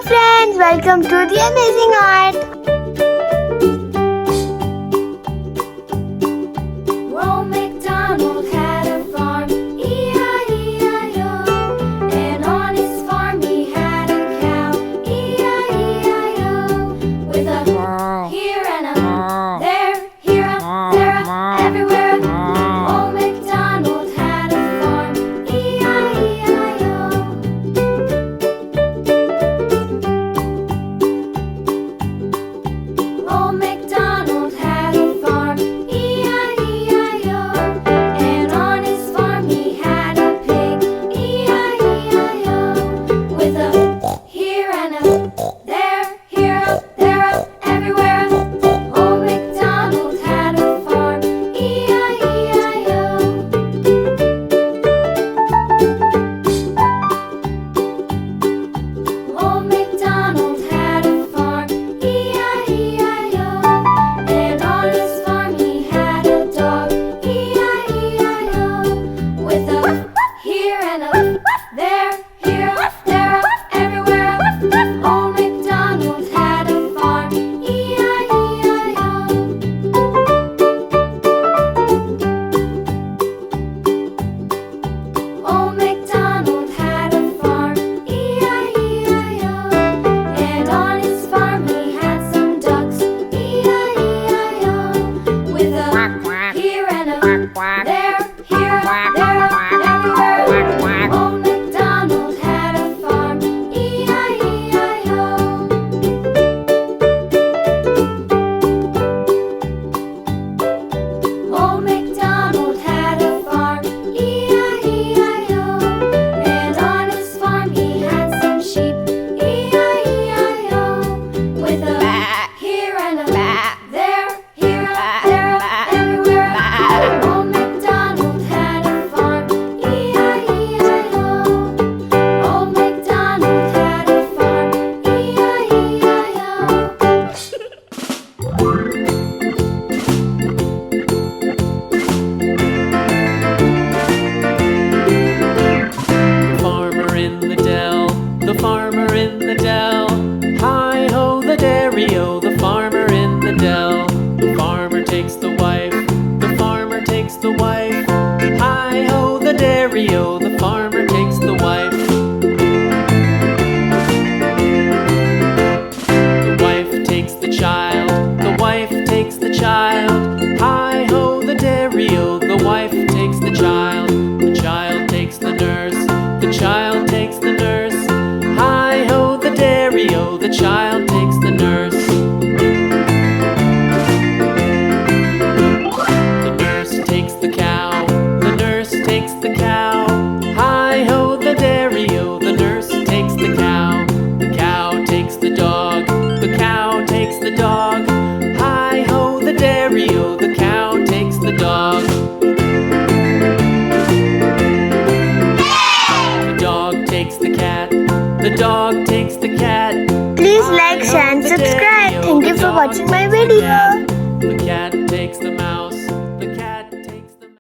Hello friends, welcome to the Amazing Art. Old MacDonald had a farm, E-I-E-I-O. And on his farm he had a cow, E-I-E-I-O. With a here and a there, here a there, a everywhere. Old MacDonald had a farm, E-I-E-I-O. Old MacDonald had a farm, E-I-E-I-O. And on his farm he had a pig, E-I-E-I-O. With a here and a there, here a there, a everywhere. Old MacDonald had a farm, E-I-E-I-O. Old MacDonald had a farm, E-I-E-I-O. And on his farm he had a dog, E-I-E-I-O. With a here and a there, here a there, a everywhere. Old MacDonald had a farm, E-I-E-I-O. Old MacDonald had a farm, E-I-E-I-O. And on his farm he had some ducks, E-I-E-I-O. With a here and a there, here a there, a everywhere. Old MacDonald had a farm, E-I-E-I-O. Old MacDonald had a farm, E-I-E-I-O. And on his farm he had some sheep, E-I-E-I-O. With a here and a there, here a there, a everywhere. Old MacDonald had a farm, E-I-E-I-O. Old MacDonald had a farm, E-I-E-I-O. Farmer in the dell, the farmer in the dell. Hi-ho, the dairy-o, the farmer in the dell. The farmer takes the wife, the farmer takes the wife. Hi-ho, the dairy-o, the farmer takes the wife. The wife takes the child, the wife takes the child. Hi-ho, the dairy-o, the wife takes the child. The child takes the nurse, the child takes the nurse. Hi-ho, the dairy-o, the child takes the nurse. The nurse takes the cow, the nurse takes the cow. Hi-ho, the dairy-o, the nurse takes the cow. The cow takes the dog, the cow takes the dog. Hi-ho, the dairy-o, the cow takes the dog. The dog takes the cat, the dog takes the cat. Please like, share and subscribe. Thank you for watching my video.